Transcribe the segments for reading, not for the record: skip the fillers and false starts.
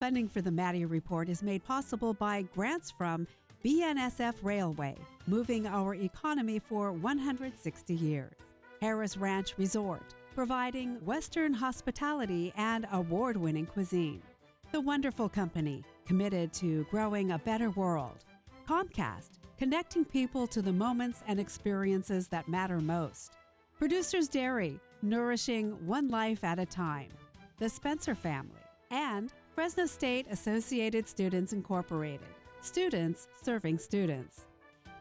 Funding for the Maddy Report is made possible by grants from BNSF Railway, moving our economy for 160 years. Harris Ranch Resort, providing Western hospitality and award-winning cuisine. The Wonderful Company, committed to growing a better world. Comcast, connecting people to the moments and experiences that matter most. Producers Dairy, nourishing one life at a time. The Spencer Family, and Fresno State Associated Students Incorporated, students serving students.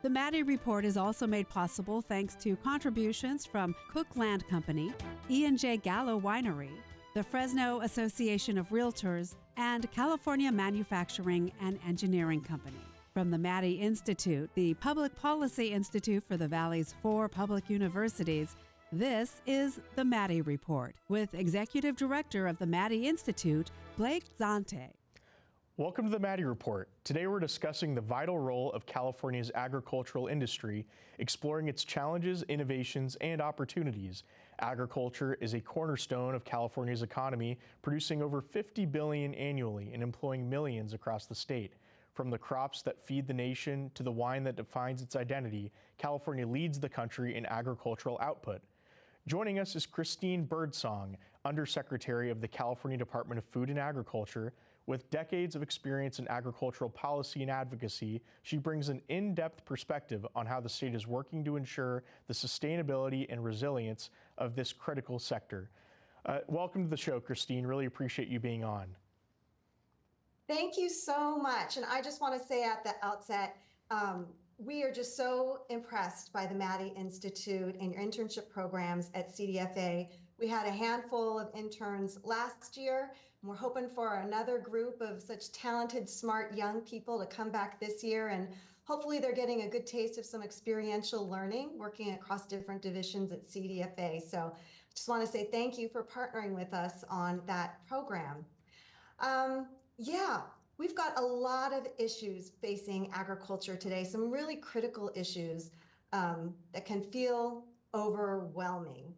The Maddy Report is also made possible thanks to contributions from Cook Land Company, E&J Gallo Winery, the Fresno Association of Realtors, and California Manufacturing and Engineering Company. From the Maddy Institute, the Public Policy Institute for the Valley's 4 public universities, this is the Maddy Report with Executive Director of the Maddy Institute, Blake Zante. Welcome to the Maddy Report. Today we're discussing the vital role of California's agricultural industry, exploring its challenges, innovations, and opportunities. Agriculture is a cornerstone of California's economy, producing over $50 billion annually and employing millions across the state. From the crops that feed the nation to the wine that defines its identity, California leads the country in agricultural output. Joining us is Christine Birdsong, Undersecretary of the California Department of Food and Agriculture. With decades of experience in agricultural policy and advocacy, she brings an in-depth perspective on how the state is working to ensure the sustainability and resilience of this critical sector. Welcome to the show, Christine. Really appreciate you being on. Thank you so much. And I just want to say at the outset, we are just so impressed by the Maddy Institute and your internship programs at CDFA. We had a handful of interns last year, and we're hoping for another group of such talented, smart young people to come back this year. And hopefully they're getting a good taste of some experiential learning, working across different divisions at CDFA. So I just want to say thank you for partnering with us on that program. We've got a lot of issues facing agriculture today, some really critical issues that can feel overwhelming.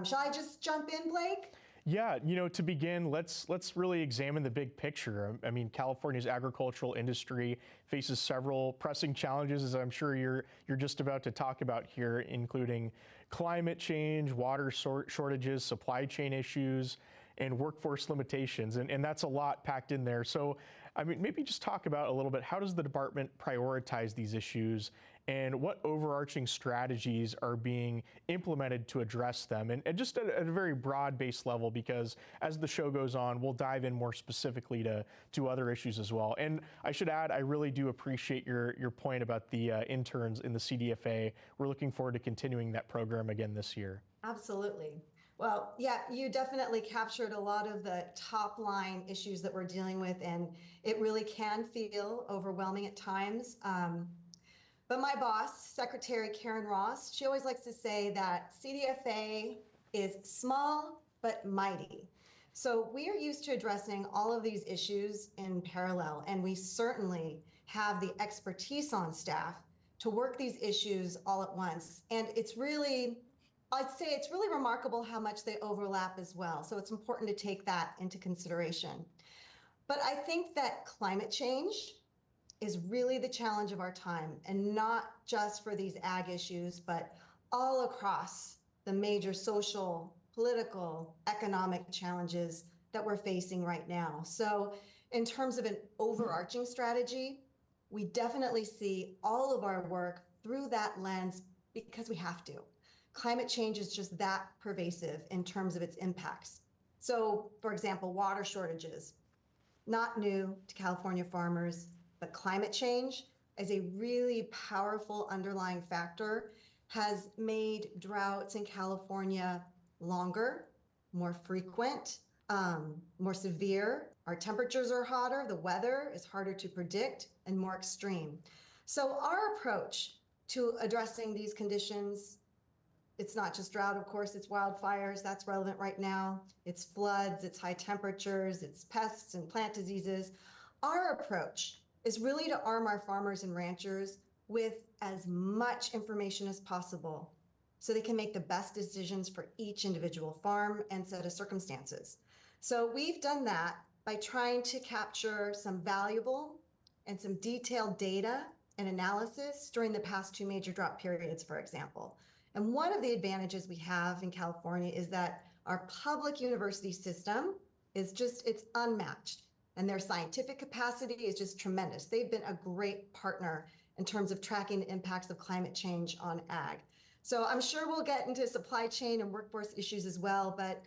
Shall I just jump in, Blake? Yeah, to begin, let's really examine the big picture. I mean, California's agricultural industry faces several pressing challenges, as I'm sure you're just about to talk about here, including climate change, water shortages, supply chain issues, and workforce limitations, and that's a lot packed in there. So, I mean, maybe just talk about a little bit, how does the department prioritize these issues, and what overarching strategies are being implemented to address them, and just at a very broad-based level, because as the show goes on, we'll dive in more specifically to other issues as well. And I should add, I really do appreciate your point about the interns in the CDFA. We're looking forward to continuing that program again this year. Absolutely. Well, yeah, you definitely captured a lot of the top line issues that we're dealing with, and it really can feel overwhelming at times. But my boss, Secretary Karen Ross, she always likes to say that CDFA is small but mighty. So we are used to addressing all of these issues in parallel, and we certainly have the expertise on staff to work these issues all at once. And I'd say it's really remarkable how much they overlap as well. So it's important to take that into consideration. But I think that climate change is really the challenge of our time, and not just for these ag issues, but all across the major social, political, economic challenges that we're facing right now. So in terms of an overarching strategy, we definitely see all of our work through that lens because we have to. Climate change is just that pervasive in terms of its impacts. So, for example, water shortages, not new to California farmers, but climate change as a really powerful underlying factor has made droughts in California longer, more frequent, more severe. Our temperatures are hotter, the weather is harder to predict and more extreme. So our approach to addressing these conditions, it's not just drought, of course, it's wildfires, that's relevant right now. It's floods, it's high temperatures, it's pests and plant diseases. Our approach is really to arm our farmers and ranchers with as much information as possible so they can make the best decisions for each individual farm and set of circumstances. So we've done that by trying to capture some valuable and some detailed data and analysis during the past two major drought periods, for example. And one of the advantages we have in California is that our public university system is it's unmatched. And their scientific capacity is just tremendous. They've been a great partner in terms of tracking the impacts of climate change on ag. So I'm sure we'll get into supply chain and workforce issues as well, but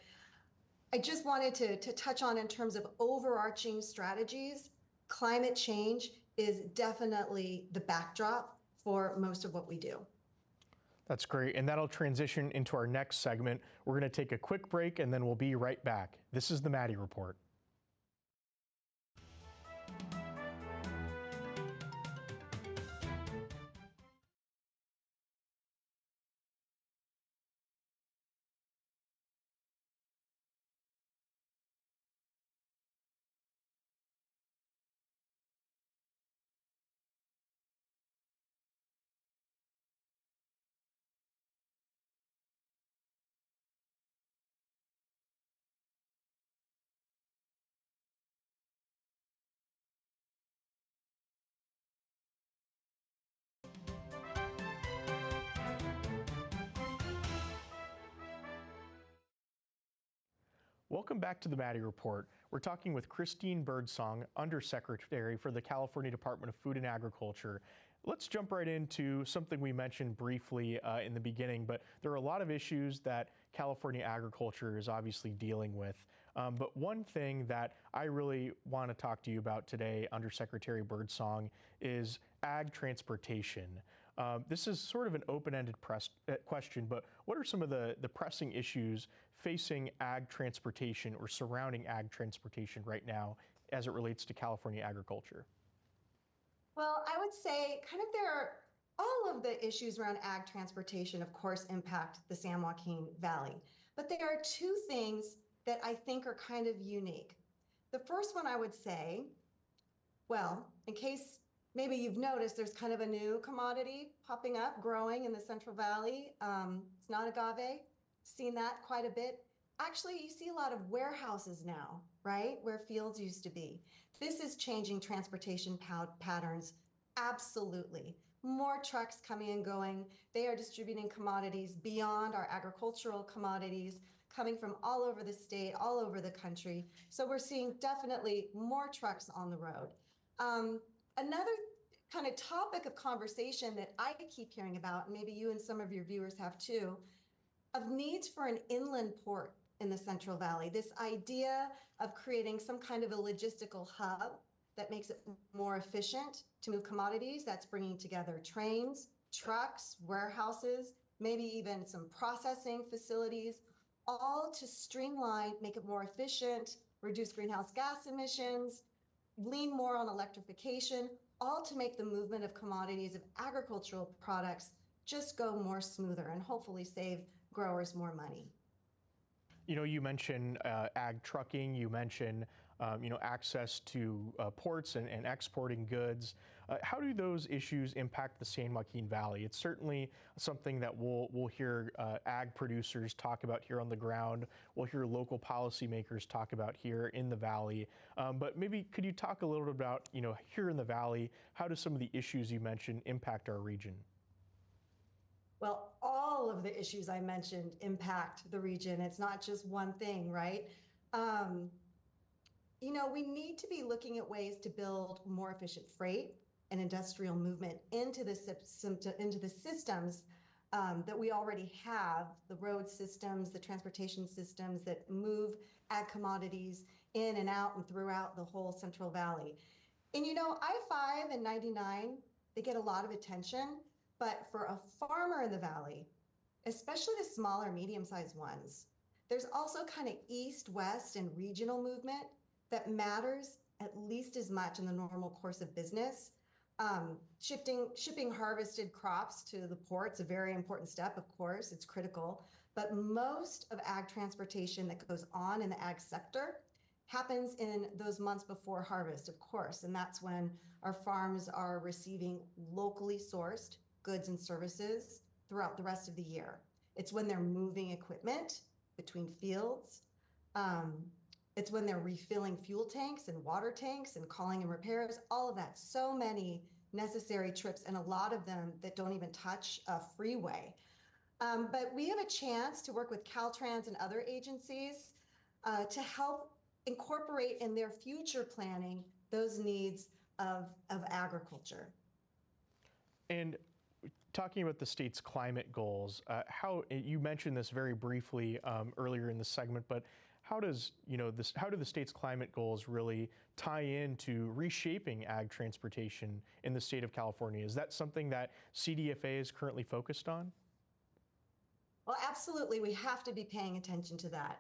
I just wanted to touch on in terms of overarching strategies, climate change is definitely the backdrop for most of what we do. That's great, and that'll transition into our next segment. We're going to take a quick break and then we'll be right back. This is the Maddy Report. Welcome back to the Maddy Report. We're talking with Christine Birdsong, Undersecretary for the California Department of Food and Agriculture. Let's jump right into something we mentioned briefly in the beginning, but there are a lot of issues that California agriculture is obviously dealing with. But one thing that I really want to talk to you about today, Undersecretary Birdsong, is ag transportation. This is sort of an open-ended question, but what are some of the pressing issues facing ag transportation or surrounding ag transportation right now as it relates to California agriculture? Well, I would say all of the issues around ag transportation, of course, impact the San Joaquin Valley. But there are two things that I think are kind of unique. The first one I would say, well, in case maybe you've noticed, there's kind of a new commodity popping up, growing in the Central Valley. It's not agave. Seen that quite a bit. Actually, you see a lot of warehouses now, right? Where fields used to be. This is changing transportation patterns, absolutely. More trucks coming and going. They are distributing commodities beyond our agricultural commodities, coming from all over the state, all over the country. So we're seeing definitely more trucks on the road. Another kind of topic of conversation that I keep hearing about, and maybe you and some of your viewers have too, of needs for an inland port in the Central Valley. This idea of creating some kind of a logistical hub that makes it more efficient to move commodities. That's bringing together trains, trucks, warehouses, maybe even some processing facilities, all to streamline, make it more efficient, reduce greenhouse gas emissions, lean more on electrification, all to make the movement of commodities, of agricultural products, just go more smoother and hopefully save growers more money. You know, you mentioned ag trucking, you mentioned access to ports and exporting goods. How do those issues impact the San Joaquin Valley? It's certainly something that we'll hear ag producers talk about here on the ground. We'll hear local policymakers talk about here in the Valley. But maybe could you talk a little bit about, here in the Valley, how do some of the issues you mentioned impact our region? Well, all of the issues I mentioned impact the region. It's not just one thing, right? We need to be looking at ways to build more efficient freight and industrial movement into the systems that we already have, the road systems, the transportation systems that move ag commodities in and out and throughout the whole Central Valley. And I-5 and 99, they get a lot of attention, but for a farmer in the Valley, especially the smaller, medium-sized ones, there's also kind of east, west, and regional movement that matters at least as much in the normal course of business. Shipping harvested crops to the port's a very important step, of course, it's critical, but most of ag transportation that goes on in the ag sector happens in those months before harvest, of course, and that's when our farms are receiving locally sourced goods and services throughout the rest of the year. It's when they're moving equipment between fields. It's when they're refilling fuel tanks and water tanks and calling in repairs, all of that. So many necessary trips, and a lot of them that don't even touch a freeway. But we have a chance to work with Caltrans and other agencies to help incorporate in their future planning those needs of agriculture. And talking about the state's climate goals, how you mentioned this very briefly earlier in the segment, but how do the state's climate goals really tie into reshaping ag transportation in the state of California? Is that something that CDFA is currently focused on? Well, absolutely, we have to be paying attention to that.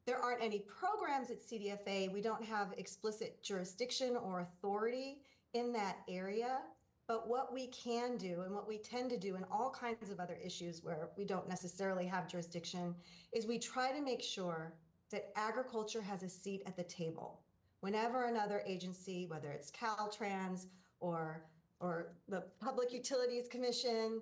There aren't any programs at CDFA. We don't have explicit jurisdiction or authority in that area. But what we can do, and what we tend to do in all kinds of other issues where we don't necessarily have jurisdiction, is we try to make sure that agriculture has a seat at the table. Whenever another agency, whether it's Caltrans or the Public Utilities Commission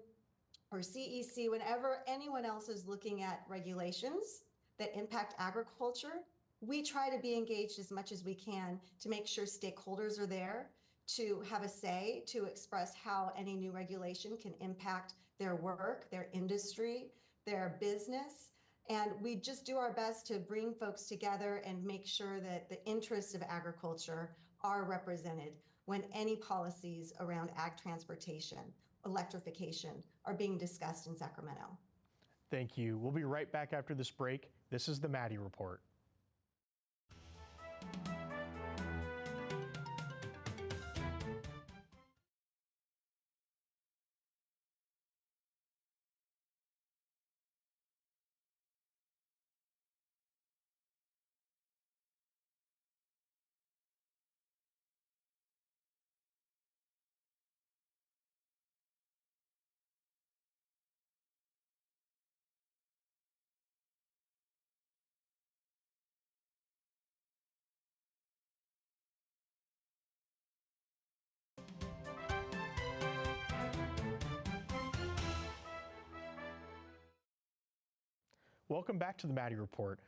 or CEC, whenever anyone else is looking at regulations that impact agriculture, we try to be engaged as much as we can to make sure stakeholders are there to have a say, to express how any new regulation can impact their work, their industry, their business. And we just do our best to bring folks together and make sure that the interests of agriculture are represented when any policies around ag transportation, electrification are being discussed in Sacramento. Thank you. We'll be right back after this break. This is the Maddy Report. Welcome back to the Maddy Report.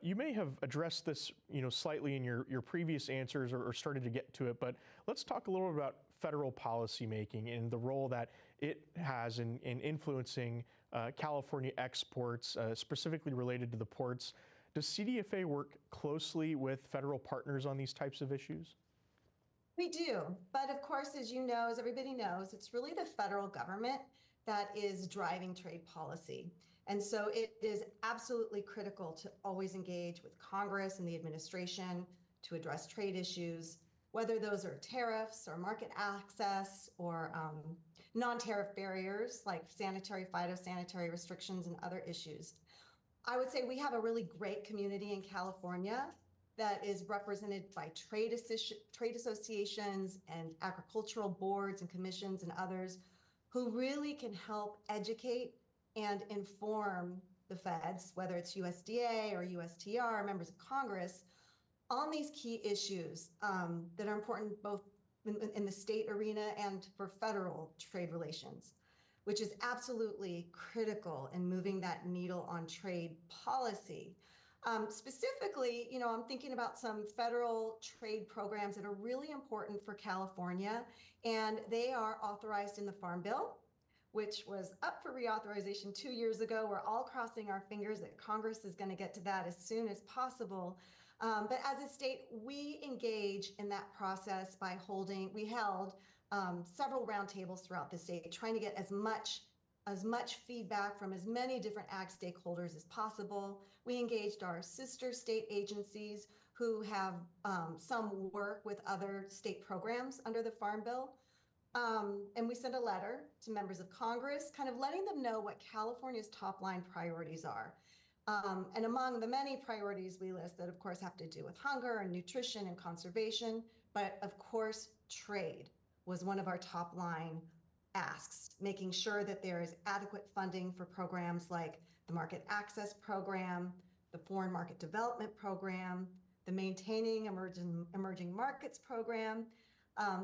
You may have addressed this, slightly in your previous answers or started to get to it, but let's talk a little bit about federal policymaking and the role that it has in influencing California exports, specifically related to the ports. Does CDFA work closely with federal partners on these types of issues? We do, but of course, as you know, as everybody knows, it's really the federal government that is driving trade policy. And so it is absolutely critical to always engage with Congress and the administration to address trade issues, whether those are tariffs or market access or non-tariff barriers like sanitary, phytosanitary restrictions and other issues. I would say we have a really great community in California that is represented by trade associations and agricultural boards and commissions and others who really can help educate and inform the feds, whether it's USDA or USTR, members of Congress, on these key issues that are important both in the state arena and for federal trade relations, which is absolutely critical in moving that needle on trade policy. Specifically, I'm thinking about some federal trade programs that are really important for California, and they are authorized in the Farm Bill, which was up for reauthorization 2 years ago. We're all crossing our fingers that Congress is going to get to that as soon as possible. But as a state, we engage in that process by we held several roundtables throughout the state, trying to get as much feedback from as many different ag stakeholders as possible. We engaged our sister state agencies who have some work with other state programs under the Farm Bill. And we sent a letter to members of Congress, kind of letting them know what California's top line priorities are. And among the many priorities we list that, of course, have to do with hunger and nutrition and conservation, but of course, trade was one of our top line asks, making sure that there is adequate funding for programs like the Market Access Program, the Foreign Market Development Program, the Maintaining Emerging Markets Program.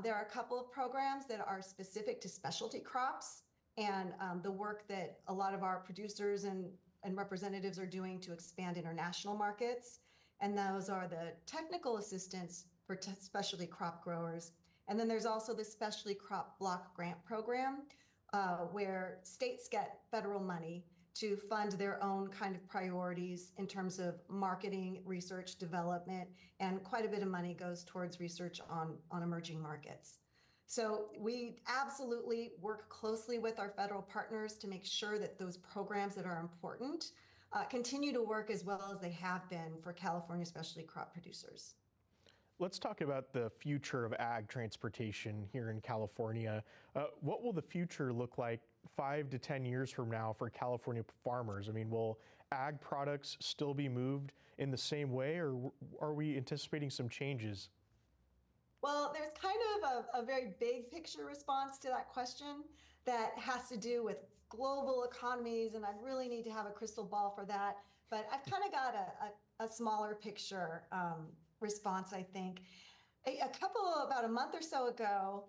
There are a couple of programs that are specific to specialty crops and the work that a lot of our producers and representatives are doing to expand international markets. And those are the technical assistance for specialty crop growers. And then there's also the specialty crop block grant program, where states get federal money to fund their own kind of priorities in terms of marketing, research, development, and quite a bit of money goes towards research on emerging markets. So we absolutely work closely with our federal partners to make sure that those programs that are important continue to work as well as they have been for California specialty crop producers. Let's talk about the future of ag transportation here in California. What will the future look like 5 to 10 years from now for California farmers? I mean, will ag products still be moved in the same way, or are we anticipating some changes? Well, there's kind of a very big picture response to that question that has to do with global economies, and I really need to have a crystal ball for that. But I've kind of got a smaller picture response, I think. About a month or so ago,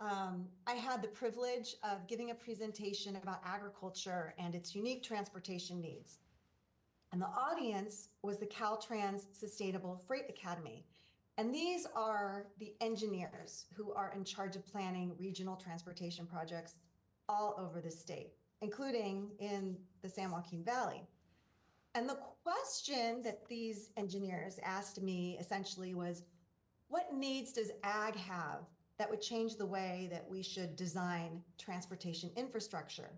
I had the privilege of giving a presentation about agriculture and its unique transportation needs. And the audience was the Caltrans Sustainable Freight Academy. And these are the engineers who are in charge of planning regional transportation projects all over the state, including in the San Joaquin Valley. And the question that these engineers asked me essentially was, what needs does ag have that would change the way that we should design transportation infrastructure?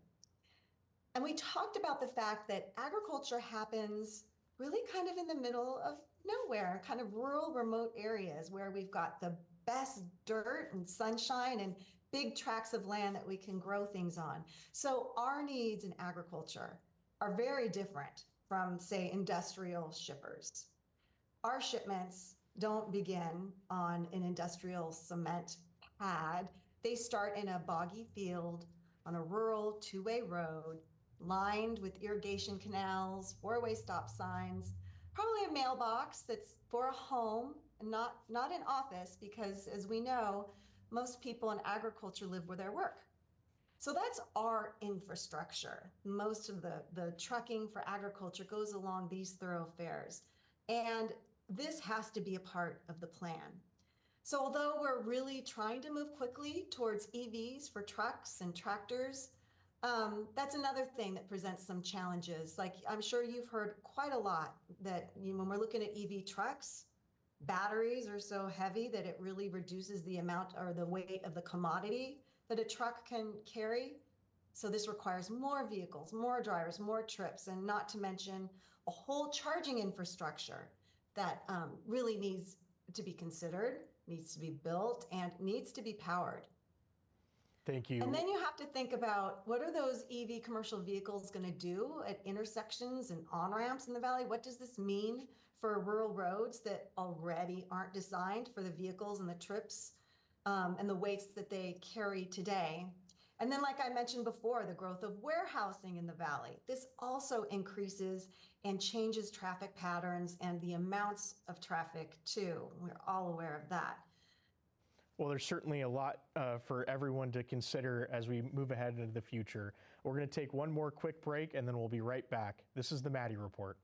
And we talked about the fact that agriculture happens really kind of in the middle of nowhere, kind of rural, remote areas where we've got the best dirt and sunshine and big tracts of land that we can grow things on. So our needs in agriculture are very different from, say, industrial shippers. Our shipments don't begin on an industrial cement pad. They start in a boggy field on a rural two-way road lined with irrigation canals, four-way stop signs, probably a mailbox that's for a home and not an office, because as we know, most people in agriculture live where they work. So that's our infrastructure. Most of the trucking for agriculture goes along these thoroughfares. And this has to be a part of the plan. So although we're really trying to move quickly towards EVs for trucks and tractors, that's another thing that presents some challenges. Like, I'm sure you've heard quite a lot that when we're looking at EV trucks, batteries are so heavy that it really reduces the amount or the weight of the commodity that a truck can carry. So this requires more vehicles, more drivers, more trips, and not to mention a whole charging infrastructure that really needs to be considered, needs to be built, and needs to be powered. Thank you. And then you have to think about, what are those EV commercial vehicles going to do at intersections and on-ramps in the valley? What does this mean for rural roads that already aren't designed for the vehicles and the trips and the weights that they carry today? And then, like I mentioned before, the growth of warehousing in the valley. This also increases and changes traffic patterns and the amounts of traffic too. We're all aware of that. Well, there's certainly a lot for everyone to consider as we move ahead into the future. We're going to take one more quick break and then we'll be right back. This is the Maddy Report.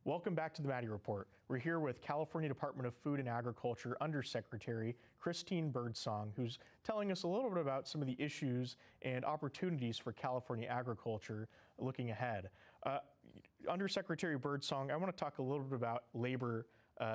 Welcome back to the Maddy Report. We're here with California Department of Food and Agriculture Undersecretary Christine Birdsong, who's telling us a little bit about some of the issues and opportunities for California agriculture looking ahead. Undersecretary Birdsong, I want to talk a little bit about labor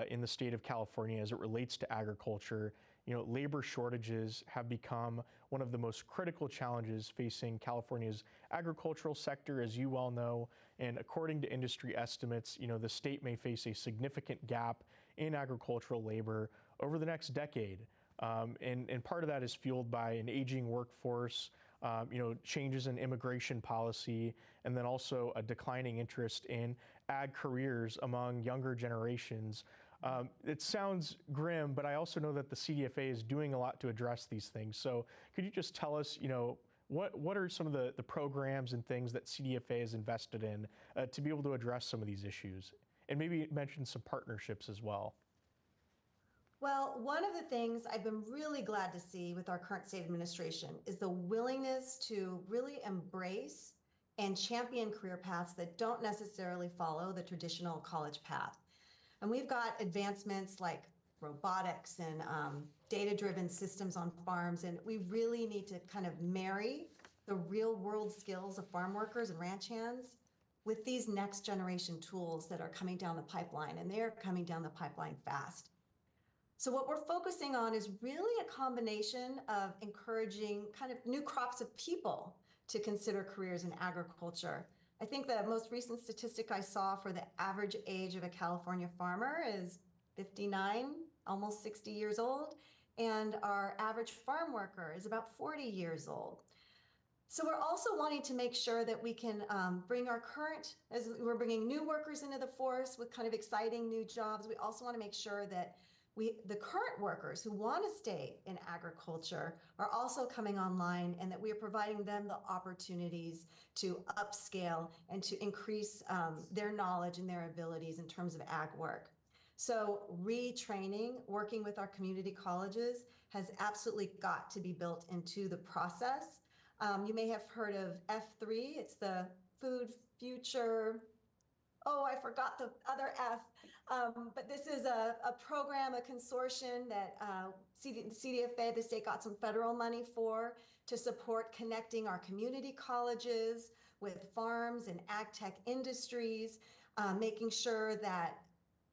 in the state of California as it relates to agriculture. You know, labor shortages have become one of the most critical challenges facing California's agricultural sector, as you well know. And according to industry estimates, you know, the state may face a significant gap in agricultural labor over the next decade. And part of that is fueled by an aging workforce, changes in immigration policy, and then also a declining interest in ag careers among younger generations. It sounds grim, but I also know that the CDFA is doing a lot to address these things. So could you just tell us, what are some of the programs and things that CDFA has invested in to be able to address some of these issues? And maybe mention some partnerships as well. Well, one of the things I've been really glad to see with our current state administration is the willingness to really embrace and champion career paths that don't necessarily follow the traditional college path. And we've got advancements like robotics and data-driven systems on farms, and we really need to kind of marry the real-world skills of farm workers and ranch hands with these next generation tools that are coming down the pipeline, and they're coming down the pipeline fast. So what we're focusing on is really a combination of encouraging kind of new crops of people to consider careers in agriculture. I think the most recent statistic I saw for the average age of a California farmer is 59, almost 60 years old, and our average farm worker is about 40 years old. So we're also wanting to make sure that we can bring our current, as we're bringing new workers into the force with kind of exciting new jobs, we also want to make sure that the current workers who want to stay in agriculture are also coming online, and that we are providing them the opportunities to upscale and to increase their knowledge and their abilities in terms of ag work. So retraining, working with our community colleges, has absolutely got to be built into the process. You may have heard of F3, it's the Food Future, I forgot the other F. But this is a program, a consortium that CDFA, the state, got some federal money for to support connecting our community colleges with farms and ag tech industries, making sure that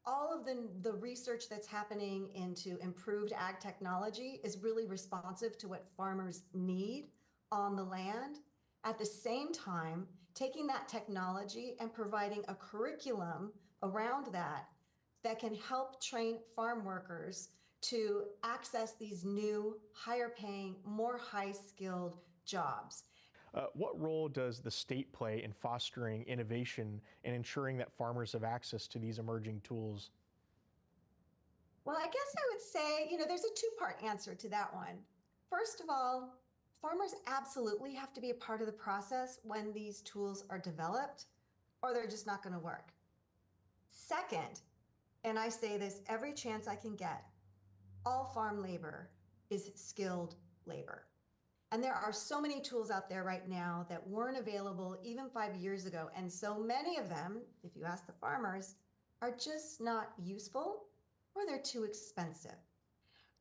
all of the research that's happening into improved ag technology is really responsive to what farmers need on the land. At the same time, taking that technology and providing a curriculum around that can help train farm workers to access these new, higher paying, more high-skilled jobs. What role does the state play in fostering innovation and ensuring that farmers have access to these emerging tools? Well, I guess I would say, there's a two-part answer to that one. First of all, farmers absolutely have to be a part of the process when these tools are developed, or they're just not going to work. Second, and I say this every chance I can get, all farm labor is skilled labor. And there are so many tools out there right now that weren't available even 5 years ago. And so many of them, if you ask the farmers, are just not useful, or they're too expensive.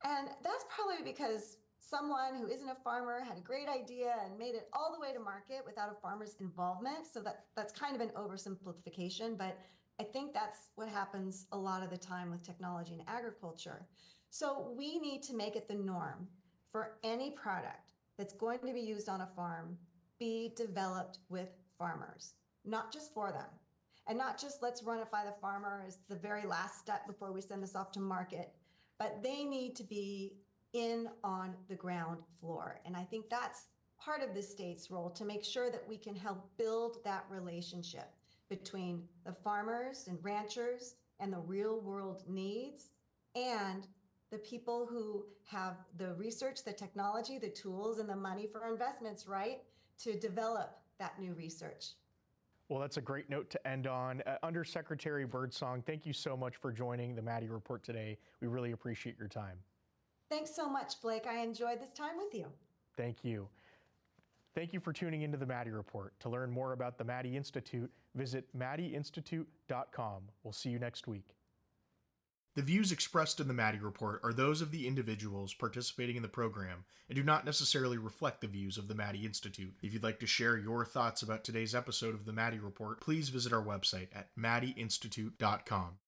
And that's probably because someone who isn't a farmer had a great idea and made it all the way to market without a farmer's involvement. So that's kind of an oversimplification, but I think that's what happens a lot of the time with technology in agriculture. So we need to make it the norm for any product that's going to be used on a farm be developed with farmers, not just for them. And not just let's run it by the farmer as the very last step before we send this off to market, but they need to be in on the ground floor. And I think that's part of the state's role, to make sure that we can help build that relationship between the farmers and ranchers and the real world needs, and the people who have the research, the technology, the tools, and the money for investments, right, to develop that new research. Well, that's a great note to end on. Undersecretary Birdsong, thank you so much for joining the Maddy Report today. We really appreciate your time. Thanks so much, Blake. I enjoyed this time with you. Thank you. Thank you for tuning into the Maddy Report. To learn more about the Maddy Institute, visit maddyinstitute.com. We'll see you next week. The views expressed in the Maddy Report are those of the individuals participating in the program and do not necessarily reflect the views of the Maddy Institute. If you'd like to share your thoughts about today's episode of the Maddy Report, please visit our website at maddyinstitute.com.